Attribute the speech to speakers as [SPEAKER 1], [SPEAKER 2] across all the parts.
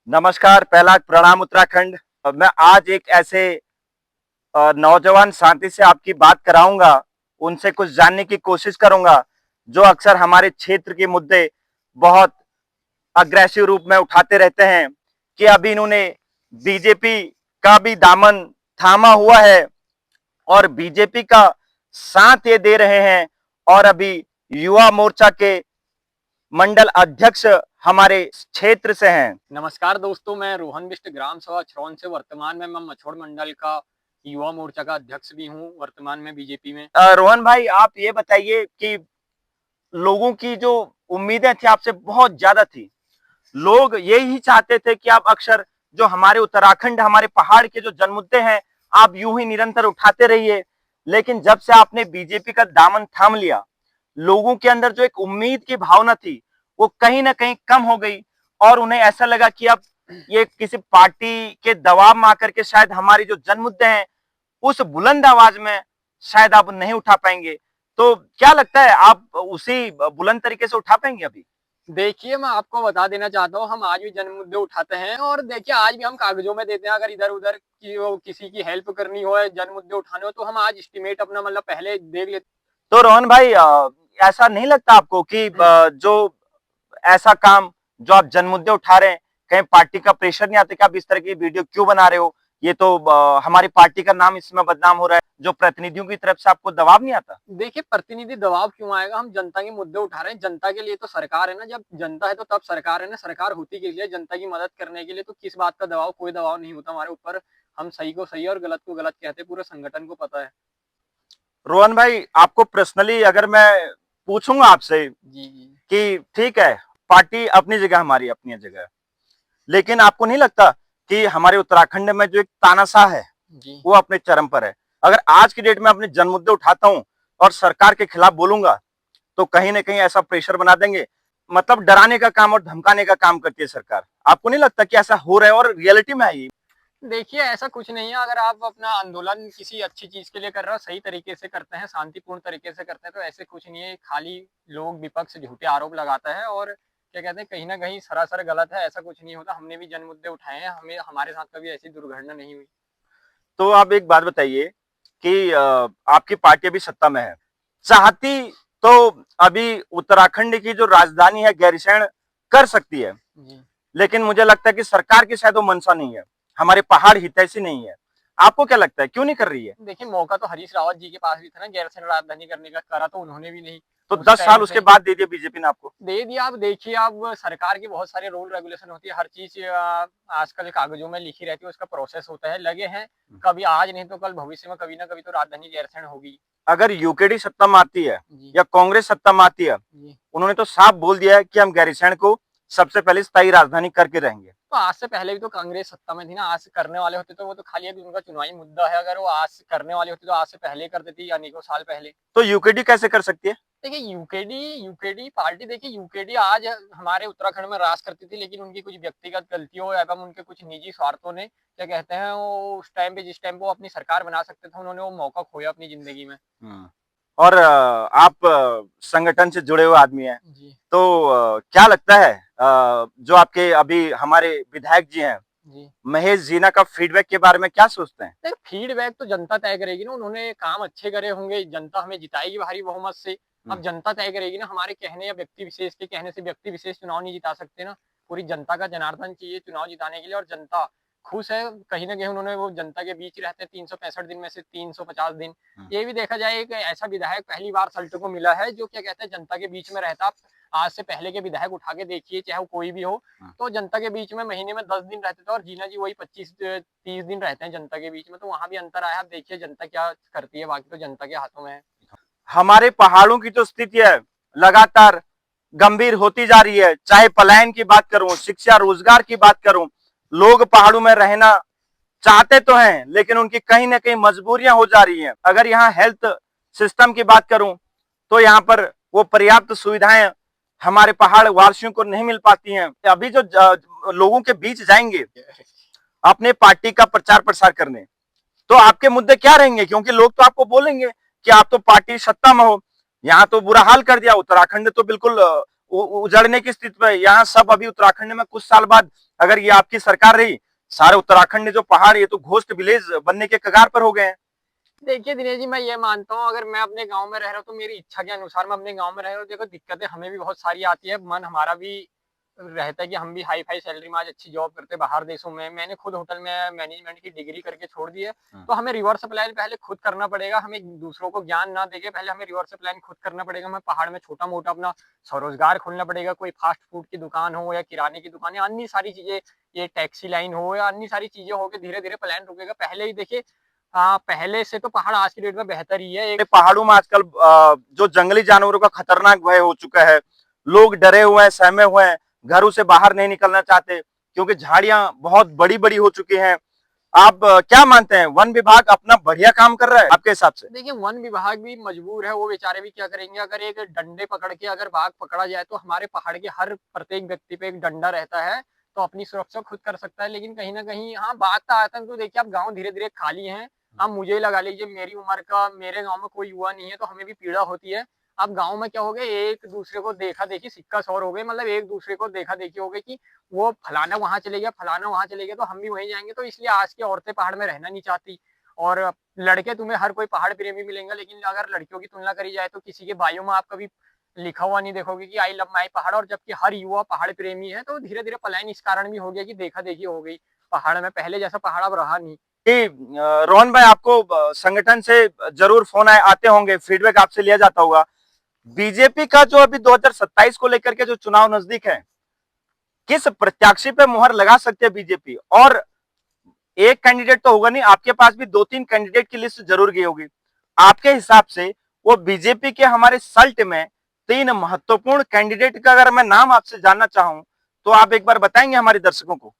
[SPEAKER 1] नमस्कार, पहला प्रणाम उत्तराखंड। मैं आज एक ऐसे नौजवान साथी से आपकी बात कराऊंगा, उनसे कुछ जानने की कोशिश करूंगा, जो अक्सर हमारे क्षेत्र के मुद्दे बहुत अग्रेसिव रूप में उठाते रहते हैं कि अभी इन्होंने बीजेपी का भी दामन थामा हुआ है और बीजेपी का साथ ये दे रहे हैं और अभी युवा मोर्चा के मंडल अध्यक्ष हमारे क्षेत्र से हैं।
[SPEAKER 2] नमस्कार दोस्तों, मैं रोहन बिष्ट ग्राम सभा छरौन से वर्तमान में मैं मछोड़ मंडल का युवा मोर्चा का अध्यक्ष भी हूं, वर्तमान में बीजेपी में।
[SPEAKER 1] रोहन भाई, आप ये बताइए कि लोगों की जो उम्मीदें थी आपसे बहुत ज्यादा थी। लोग यही चाहते थे कि आप अक्सर जो हमारे उत्तराखंड, हमारे पहाड़ के जो जनमुद्दे हैं, आप यूं ही निरंतर उठाते रहिए। लेकिन जब से आपने बीजेपी का दामन थाम लिया, लोगों के अंदर जो एक उम्मीद की भावना थी, वो कहीं ना कहीं कम हो गई और उन्हें ऐसा लगा कि अब ये किसी पार्टी के दबाव में आकर के शायद हमारी जो जनमुद्दे हैं उस बुलंद आवाज में शायद आप नहीं उठा पाएंगे। तो क्या लगता है, आप उसी बुलंद तरीके से उठा पाएंगे अभी?
[SPEAKER 2] देखिए, मैं आपको बता देना चाहता हूं, हम आज भी जन मुद्दे उठाते हैं और देखिए आज भी हम कागजों में देते हैं। अगर इधर उधर की किसी की हेल्प करनी हो, जन मुद्दे उठाने हो, तो हम आज एस्टिमेट अपना मतलब पहले देख लेते।
[SPEAKER 1] तो रोहन भाई, ऐसा नहीं लगता आपको कि जो ऐसा काम जो आप जनमुद्दे उठा रहे हैं, कहीं पार्टी का प्रेशर नहीं आता कि आप इस तरह की वीडियो क्यों बना रहे हो? ये तो हमारी पार्टी का नाम इसमें बदनाम हो रहा है। जो प्रतिनिधियों की तरफ से आपको दबाव नहीं आता?
[SPEAKER 2] देखिए, प्रतिनिधि दबाव क्यों आएगा? हम जनता के मुद्दे उठा रहे हैं, जनता के लिए तो सरकार है ना। जब जनता है तो तब सरकार है ना। सरकार होती के लिए, जनता की मदद करने के लिए, तो किस बात का दबाव? कोई दबाव नहीं होता हमारे ऊपर। हम सही को सही और गलत को गलत कहते हैं, पूरे संगठन को पता है।
[SPEAKER 1] रोहन भाई, आपको पर्सनली अगर मैं पूछूंगा आपसे
[SPEAKER 2] जी, जी।
[SPEAKER 1] कि ठीक है, पार्टी अपनी जगह, हमारी अपनी जगह, लेकिन आपको नहीं लगता कि हमारे उत्तराखंड में जो एक तानाशाह है
[SPEAKER 2] जी।
[SPEAKER 1] वो अपने चरम पर है? अगर आज की डेट में अपने जन मुद्दे उठाता हूं और सरकार के खिलाफ बोलूंगा, तो कहीं ना कहीं ऐसा प्रेशर बना देंगे। मतलब डराने का काम और धमकाने का काम करती है सरकार। आपको नहीं लगता कि ऐसा हो रहा है और रियलिटी में है ये?
[SPEAKER 2] देखिए, ऐसा कुछ नहीं है। अगर आप अपना आंदोलन किसी अच्छी चीज़ के लिए कर रहे हो, सही तरीके से करते हैं, शांतिपूर्ण तरीके से करते हैं, तो ऐसे कुछ नहीं है। खाली लोग विपक्ष झूठे आरोप लगाता है और क्या कहते हैं, कहीं न कहीं सरासर गलत है। ऐसा कुछ नहीं होता। हमने भी जन मुद्दे उठाए हैं, हमें हमारे साथ कभी ऐसी दुर्घटना नहीं हुई।
[SPEAKER 1] तो आप एक बात बताइए कि आपकी पार्टी अभी सत्ता में है, चाहती तो अभी उत्तराखंड की जो राजधानी है गैरसैंण कर सकती है,
[SPEAKER 2] जी।
[SPEAKER 1] लेकिन मुझे लगता है कि सरकार की शायद वो मंशा नहीं है, हमारे पहाड़ हितैषी नहीं है। आपको क्या लगता है, क्यों नहीं कर रही है?
[SPEAKER 2] देखिए, मौका तो हरीश रावत जी के पास भी था ना गैरसैंण राजधानी करने का, करा तो उन्होंने भी नहीं।
[SPEAKER 1] तो
[SPEAKER 2] उस
[SPEAKER 1] 10 साल
[SPEAKER 2] टाइम
[SPEAKER 1] उसके
[SPEAKER 2] पे
[SPEAKER 1] बाद दे दिया बीजेपी ने आपको।
[SPEAKER 2] दे दिया। अब देखिए, अब सरकार के बहुत सारे रूल रेगुलेशन होती है, हर चीज़ आजकल कागज़ों में लिखी रहती है, उसका प्रोसेस होता है, लगे हैं। कभी आज नहीं तो कल भविष्य में कभी ना कभी तो राजधानी गैरसैंण होगी।
[SPEAKER 1] अगर यूकेडी सत्ता में आती है
[SPEAKER 2] जी,
[SPEAKER 1] या कांग्रेस सत्ता में आती है,
[SPEAKER 2] जी।
[SPEAKER 1] उन्होंने तो साफ बोल दिया है कि हम गैरसैंण को सबसे पहले स्थायी राजधानी करके रहेंगे।
[SPEAKER 2] तो आज से पहले भी तो कांग्रेस सत्ता में थी ना। आज से करने वाले होते तो वो तो खाली अभी उनका चुनावी मुद्दा है। अगर वो आज से करने वाले होते तो आज से पहले ही कर देती, अनेकों साल पहले।
[SPEAKER 1] तो यूकेडी कैसे कर सकती है?
[SPEAKER 2] देखिए, यूकेडी यूकेडी पार्टी, देखिए यूकेडी आज हमारे उत्तराखंड में राज करती थी, लेकिन उनकी कुछ व्यक्तिगत गलतियों एवं उनके कुछ निजी स्वार्थों ने, क्या कहते हैं, वो उस टाइम पे, जिस टाइम पे वो अपनी सरकार बना सकते थे, उन्होंने वो मौका खोया अपनी ज़िंदगी में।
[SPEAKER 1] और आप संगठन से जुड़े हुए आदमी हैं,
[SPEAKER 2] जी,
[SPEAKER 1] तो क्या लगता है, जो आपके अभी हमारे विधायक जी हैं,
[SPEAKER 2] जी।
[SPEAKER 1] महेश जीना का फीडबैक के बारे में क्या सोचते हैं?
[SPEAKER 2] नहीं, फीडबैक तो जनता तय करेगी ना। उन्होंने काम अच्छे करे होंगे, जनता हमें जिताएगी भारी बहुमत से। अब जनता तय करेगी ना, हमारे कहने या व्यक्ति विशेष के कहने से व्यक्ति विशेष चुनाव नहीं जिता सकते ना। पूरी जनता का जनार्दन चाहिए चुनाव जिताने के लिए, और जनता खुश है। कहीं न कहीं उन्होंने, वो जनता के बीच रहते हैं 365 दिन में से 350 दिन। ये भी देखा जाए, एक ऐसा विधायक पहली बार सल्टो को मिला है जो, क्या कहते हैं, जनता के बीच में रहता। आज से पहले के विधायक उठा के देखिए, चाहे वो कोई भी हो, तो जनता के बीच में महीने में 10 दिन रहते थे, और जीना जी वही 25-30 दिन रहते हैं जनता के बीच में। तो वहाँ भी अंतर आया। आप देखिए जनता क्या करती है, बाकी तो जनता के हाथों में है।
[SPEAKER 1] हमारे पहाड़ों की जो स्थिति है लगातार गंभीर होती जा रही है। चाहे पलायन की बात करूं, शिक्षा रोजगार की बात करूं, लोग पहाड़ों में रहना चाहते तो हैं, लेकिन उनकी कहीं ना कहीं मजबूरियां हो जा रही हैं। अगर यहाँ हेल्थ सिस्टम की बात करूं, तो यहाँ पर वो पर्याप्त सुविधाएं हमारे पहाड़ वासियों को नहीं मिल पाती हैं। अभी जो लोगों के बीच जाएंगे अपने पार्टी का प्रचार प्रसार करने, तो आपके मुद्दे क्या रहेंगे? क्योंकि लोग तो आपको बोलेंगे कि आप तो पार्टी सत्ता में हो, यहाँ तो बुरा हाल कर दिया, उत्तराखंड तो बिल्कुल उजड़ने की स्थिति में यहाँ सब अभी उत्तराखंड में कुछ साल बाद अगर ये आपकी सरकार रही, सारे उत्तराखंड में जो पहाड़ ये तो घोस्ट विलेज बनने के कगार पर हो गए हैं।
[SPEAKER 2] देखिए दिनेश जी, मैं ये मानता हूँ अगर मैं अपने गांव में रह रहा हूँ तो मेरी इच्छा के अनुसार मैं अपने गांव में रह रहा हूँ। देखो दिक्कतें हमें भी बहुत सारी आती है, मन हमारा भी रहता है कि हम भी हाई फाई सैलरी में आज अच्छी जॉब करते बाहर देशों में। मैंने खुद होटल में मैनेजमेंट की डिग्री करके छोड़ दी है, तो हमें रिवर्स प्लान पहले खुद करना पड़ेगा। हमें दूसरों को ज्ञान ना देके पहले हमें रिवर्स प्लान खुद करना पड़ेगा। हमें पहाड़ में छोटा मोटा अपना स्वरोजगार खोलना पड़ेगा, कोई फास्ट फूड की दुकान हो या किराने की दुकान या अन्य सारी चीजें, ये टैक्सी लाइन हो या अन्य सारी चीजें हो के धीरे धीरे प्लान रुकेगा। पहले ही देखिए पहले से तो पहाड़ आज की डेट में बेहतर ही है। एक
[SPEAKER 1] पहाड़ों में आजकल जो जंगली जानवरों का खतरनाक भय हो चुका है, लोग डरे हुए हैं, सहमे हुए हैं, घरों से बाहर नहीं निकलना चाहते क्योंकि झाड़ियां बहुत बड़ी बड़ी हो चुकी हैं। आप क्या मानते हैं, वन विभाग अपना बढ़िया काम कर रहा है आपके हिसाब से?
[SPEAKER 2] देखिए वन विभाग भी मजबूर है, वो बेचारे भी क्या करेंगे। अगर एक डंडे पकड़ के अगर बाघ पकड़ा जाए तो हमारे पहाड़ के हर प्रत्येक व्यक्ति पे एक डंडा रहता है, तो अपनी सुरक्षा खुद कर सकता है। लेकिन कहीं ना कहीं हाँ, बाघ का आतंक तो देखिए आप गांव धीरे धीरे खाली हैं। आप मुझे ही लगा लीजिए, मेरी उम्र का मेरे गांव में कोई युवा नहीं है तो हमें भी पीड़ा होती है। अब गांव में क्या हो गया, एक दूसरे को देखा देखी सिक्का सौर हो गए, मतलब एक दूसरे को देखा देखी हो गई कि वो फलाना वहां चले गया, फलाना वहां चले गया तो हम भी वहीं जाएंगे। तो इसलिए आज की औरतें पहाड़ में रहना नहीं चाहती। और लड़के तुम्हें हर कोई पहाड़ प्रेमी मिलेंगे, लेकिन अगर लड़कियों की तुलना करी जाए तो किसी के बायो में आप कभी लिखा हुआ नहीं देखोगे कि आई लव माई पहाड़। और जबकि हर युवा पहाड़ प्रेमी है, तो धीरे धीरे पलायन इस कारण भी हो गया कि देखा देखी हो गई पहाड़ में। पहले जैसा पहाड़ अब रहा नहीं।
[SPEAKER 1] रोहन भाई, आपको संगठन से जरूर फोन आते होंगे, फीडबैक आपसे लिया जाता होगा। बीजेपी का जो अभी 2027 को लेकर के जो चुनाव नजदीक है, किस प्रत्याशी पे मुहर लगा सकते हैं बीजेपी? और एक कैंडिडेट तो होगा नहीं, आपके पास भी 2-3 कैंडिडेट की लिस्ट जरूर गई होगी। आपके हिसाब से वो बीजेपी के हमारे सल्ट में 3 महत्वपूर्ण कैंडिडेट का अगर मैं नाम आपसे जानना चाहूं तो आप एक बार बताएंगे हमारे दर्शकों को?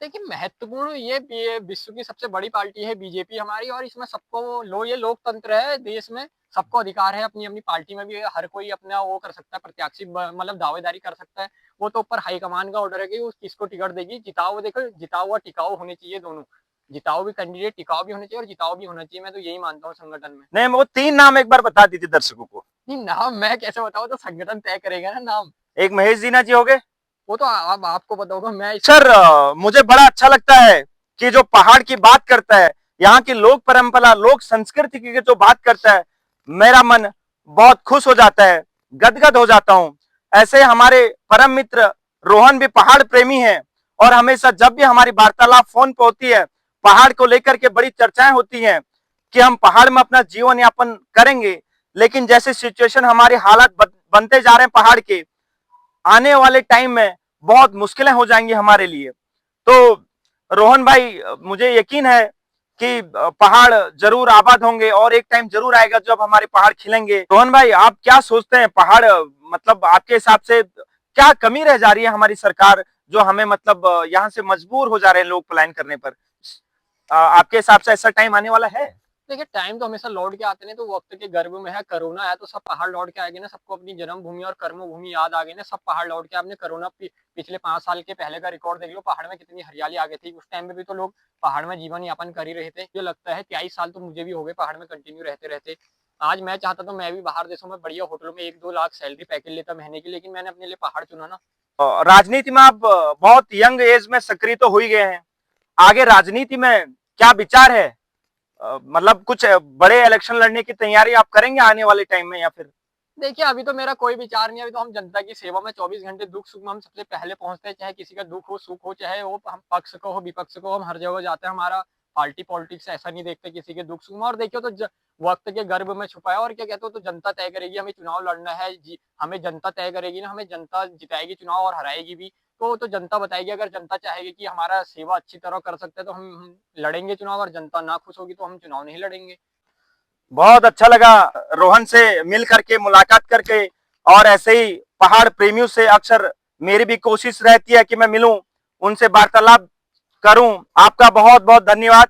[SPEAKER 2] देखिए महत्वपूर्ण ये विश्व की सबसे बड़ी पार्टी है बीजेपी हमारी, और इसमें सबको ये लोकतंत्र है देश में, सबको अधिकार है अपनी अपनी पार्टी में भी हर कोई अपना वो कर सकता है, प्रत्याशी मतलब दावेदारी कर सकता है। वो तो ऊपर हाईकमान का ऑर्डर है कि किसको टिकट देगी। जिताओ, देखो जिताओ हुआ टिकाऊ होने चाहिए दोनों, जिताओ भी कैंडिडेट टिकाऊ भी होने चाहिए और जिताओ भी होना चाहिए। मैं तो यही मानता हूँ संगठन में।
[SPEAKER 1] नहीं, वो 3 नाम एक बार बता दीजिए दर्शकों को।
[SPEAKER 2] नहीं नाम मैं कैसे बताऊँ, तो संगठन तय करेगा ना नाम।
[SPEAKER 1] एक महेश जीना जी हो गए,
[SPEAKER 2] वो तो अब आपको पता होगा। मैं
[SPEAKER 1] सर मुझे बड़ा अच्छा लगता है कि जो पहाड़ की बात करता है, यहाँ की लोक परंपरा लोक संस्कृति की जो बात करता है, मेरा मन बहुत खुश हो जाता है, गदगद हो जाता हूँ। ऐसे हमारे परम मित्र रोहन भी पहाड़ प्रेमी हैं और हमेशा जब भी हमारी वार्तालाप फोन पे होती है, पहाड़ को लेकर के बड़ी चर्चाएं होती हैं कि हम पहाड़ में अपना जीवन यापन करेंगे। लेकिन जैसे सिचुएशन हमारे हालात बनते जा रहे हैं पहाड़ के, आने वाले टाइम में बहुत मुश्किलें हो जाएंगी हमारे लिए। तो रोहन भाई, मुझे यकीन है कि पहाड़ जरूर आबाद होंगे और एक टाइम जरूर आएगा जब हमारे पहाड़ खिलेंगे। रोहन भाई, आप क्या सोचते हैं, पहाड़ मतलब आपके हिसाब से क्या कमी रह जा रही है हमारी सरकार, जो हमें मतलब यहाँ से मजबूर हो जा रहे हैं लोग पलायन करने पर? आपके हिसाब से ऐसा टाइम आने वाला है?
[SPEAKER 2] देखिए टाइम तो हमेशा लौट के आते नहीं, तो वक्त के गर्भ में है। कोरोना आया तो सब पहाड़ लौट के आएंगे ना, सबको अपनी जन्मभूमि और कर्मभूमि याद आ गई ना, सब पहाड़ लौट के। आपने कोरोना पिछले 5 साल के पहले का रिकॉर्ड देख लो, पहाड़ में कितनी हरियाली आ गई थी। उस टाइम में भी तो लोग पहाड़ में जीवन यापन कर ही रहे थे। मुझे लगता है 23 साल तो मुझे भी हो गए पहाड़ में कंटिन्यू रहते रहते। आज मैं चाहता तो मैं भी बाहर देशों में बढ़िया होटलों में 1-2 लाख सैलरी पैकेज लेता महीने की, लेकिन मैंने अपने लिए पहाड़ चुना ना।
[SPEAKER 1] राजनीति में आप बहुत यंग एज में सक्रिय तो हो ही गए हैं, आगे राजनीति में क्या विचार है? मतलब कुछ बड़े इलेक्शन लड़ने की तैयारी आप करेंगे आने वाले टाइम में, या फिर?
[SPEAKER 2] देखिए अभी तो मेरा कोई विचार नहीं है। अभी तो हम जनता की सेवा में 24 घंटे, दुख सुख में हम सबसे पहले पहुंचते हैं। चाहे किसी का दुख हो सुख हो, चाहे वो हम पक्ष को हो विपक्ष को, हम हर जगह जाते हैं। हमारा पार्टी पॉलिटिक्स ऐसा नहीं देखते किसी के दुख सुख में। और देखियो तो वक्त के गर्भ में छुपा है। और क्या कहते हो, तो जनता तय करेगी। हमें चुनाव लड़ना है जी, हमें जनता तय करेगी ना, हमें जनता जिताएगी चुनाव और हराएगी भी। तो जनता बताएगी। अगर जनता चाहेगी कि हमारा सेवा अच्छी तरह कर सकते हैं तो हम लड़ेंगे चुनाव, और जनता ना खुश होगी तो हम चुनाव नहीं लड़ेंगे।
[SPEAKER 1] बहुत अच्छा लगा रोहन से मिल करके, मुलाकात करके। और ऐसे ही पहाड़ प्रेमियों से अक्सर मेरी भी कोशिश रहती है कि मैं मिलूं, उनसे वार्तालाप करूं। आपका बहुत बहुत धन्यवाद।